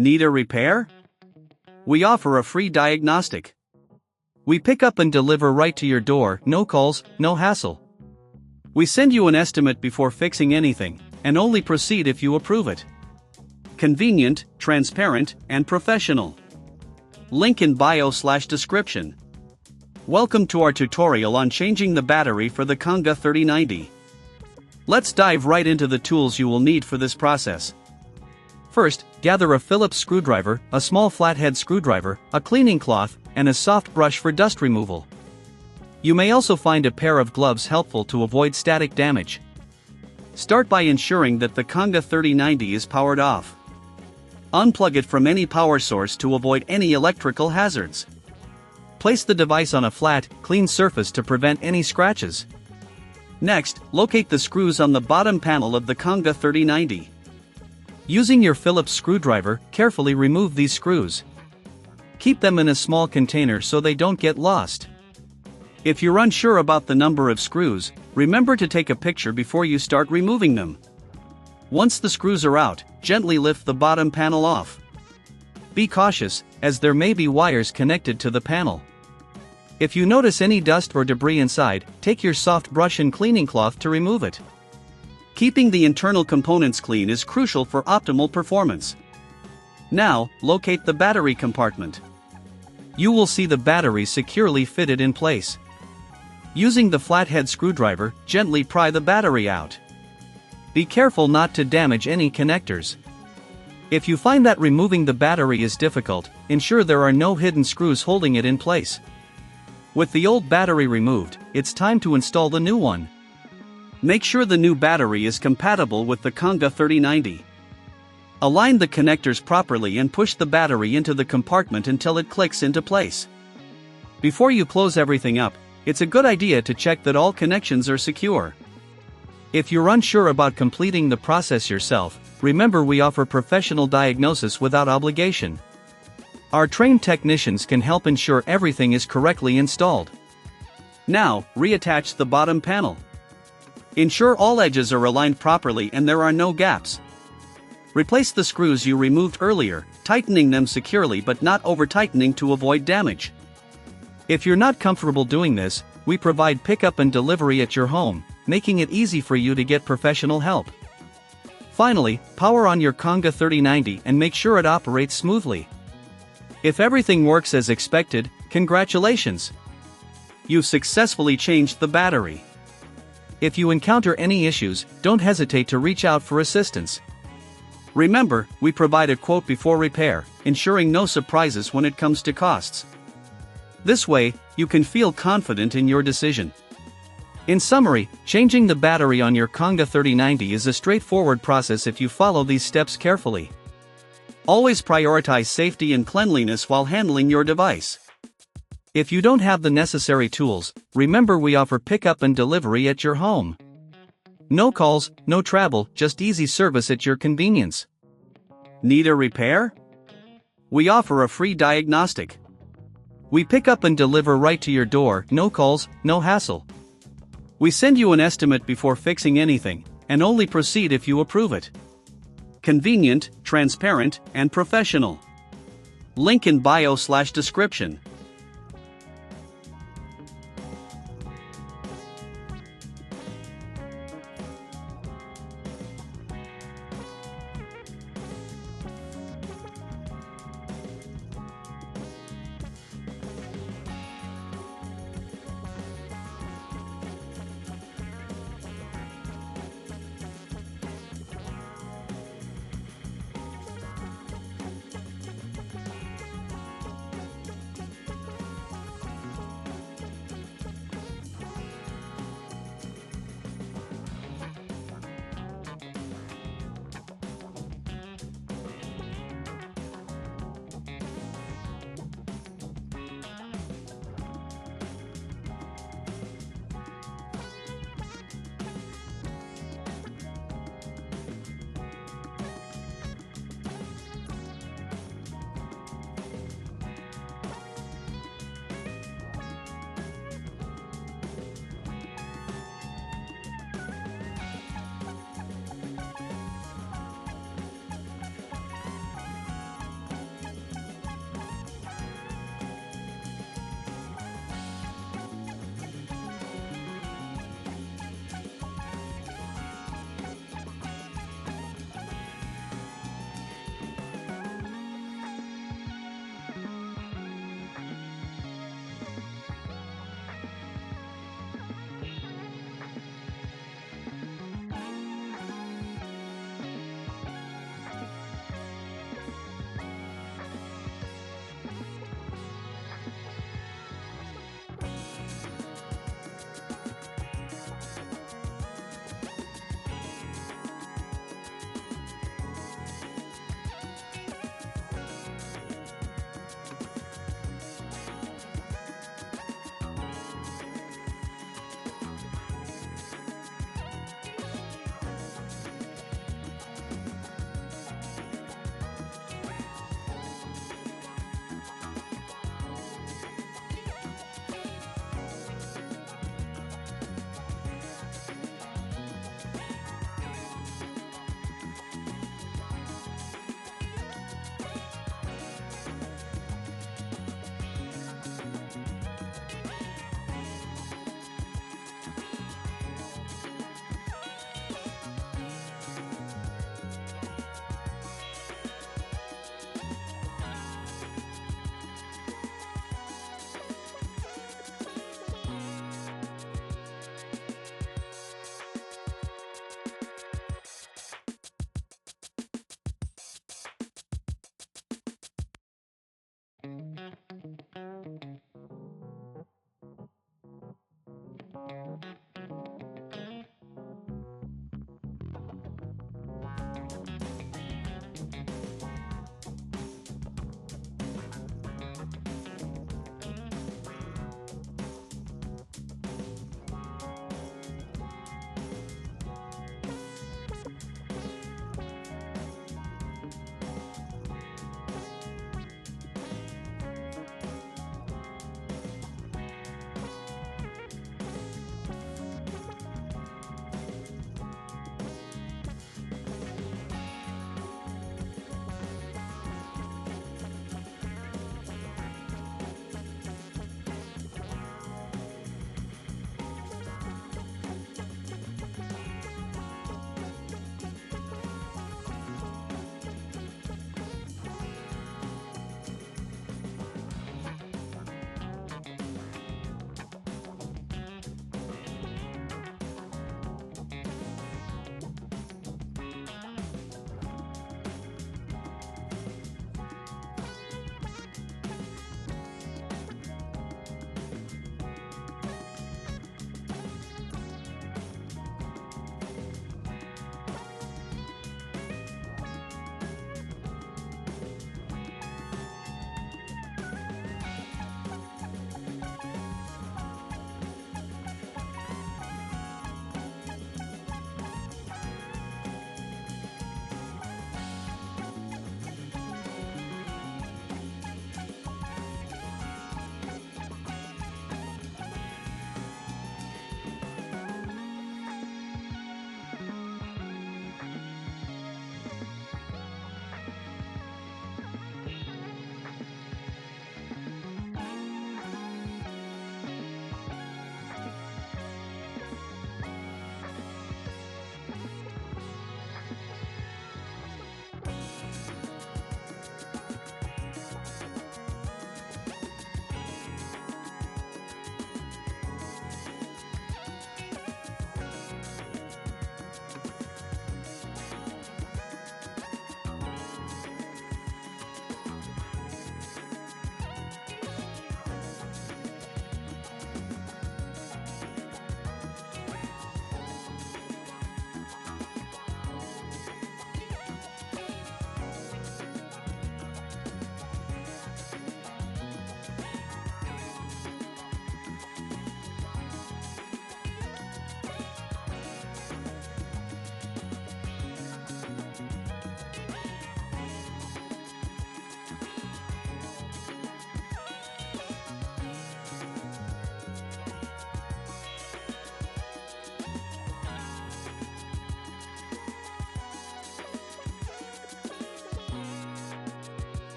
Need a repair? We offer a free diagnostic. We pick up and deliver right to your door, no calls, no hassle. We send you an estimate before fixing anything, and only proceed if you approve it. Convenient, transparent, and professional. Link in bio/description. Welcome to our tutorial on changing the battery for the Conga 3090. Let's dive right into the tools you will need for this process. First, gather a Phillips screwdriver, a small flathead screwdriver, a cleaning cloth, and a soft brush for dust removal. You may also find a pair of gloves helpful to avoid static damage. Start by ensuring that the Conga 3090 is powered off. Unplug it from any power source to avoid any electrical hazards. Place the device on a flat, clean surface to prevent any scratches. Next, locate the screws on the bottom panel of the Conga 3090. Using your Phillips screwdriver, carefully remove these screws. Keep them in a small container so they don't get lost. If you're unsure about the number of screws, remember to take a picture before you start removing them. Once the screws are out, gently lift the bottom panel off. Be cautious, as there may be wires connected to the panel. If you notice any dust or debris inside, take your soft brush and cleaning cloth to remove it. Keeping the internal components clean is crucial for optimal performance. Now, locate the battery compartment. You will see the battery securely fitted in place. Using the flathead screwdriver, gently pry the battery out. Be careful not to damage any connectors. If you find that removing the battery is difficult, ensure there are no hidden screws holding it in place. With the old battery removed, it's time to install the new one. Make sure the new battery is compatible with the Conga 3090. Align the connectors properly and push the battery into the compartment until it clicks into place. Before you close everything up, it's a good idea to check that all connections are secure. If you're unsure about completing the process yourself, remember we offer professional diagnosis without obligation. Our trained technicians can help ensure everything is correctly installed. Now, reattach the bottom panel. Ensure all edges are aligned properly and there are no gaps. Replace the screws you removed earlier, tightening them securely but not over-tightening to avoid damage. If you're not comfortable doing this, we provide pickup and delivery at your home, making it easy for you to get professional help. Finally, power on your Conga 3090 and make sure it operates smoothly. If everything works as expected, congratulations! You've successfully changed the battery. If you encounter any issues, don't hesitate to reach out for assistance. Remember, we provide a quote before repair, ensuring no surprises when it comes to costs. This way, you can feel confident in your decision. In summary, changing the battery on your Conga 3090 is a straightforward process if you follow these steps carefully. Always prioritize safety and cleanliness while handling your device. If you don't have the necessary tools, remember we offer pickup and delivery at your home. No calls, no travel, just easy service at your convenience. Need a repair? We offer a free diagnostic. We pick up and deliver right to your door, no calls, no hassle. We send you an estimate before fixing anything, and only proceed if you approve it. Convenient, transparent, and professional. Link in bio/description.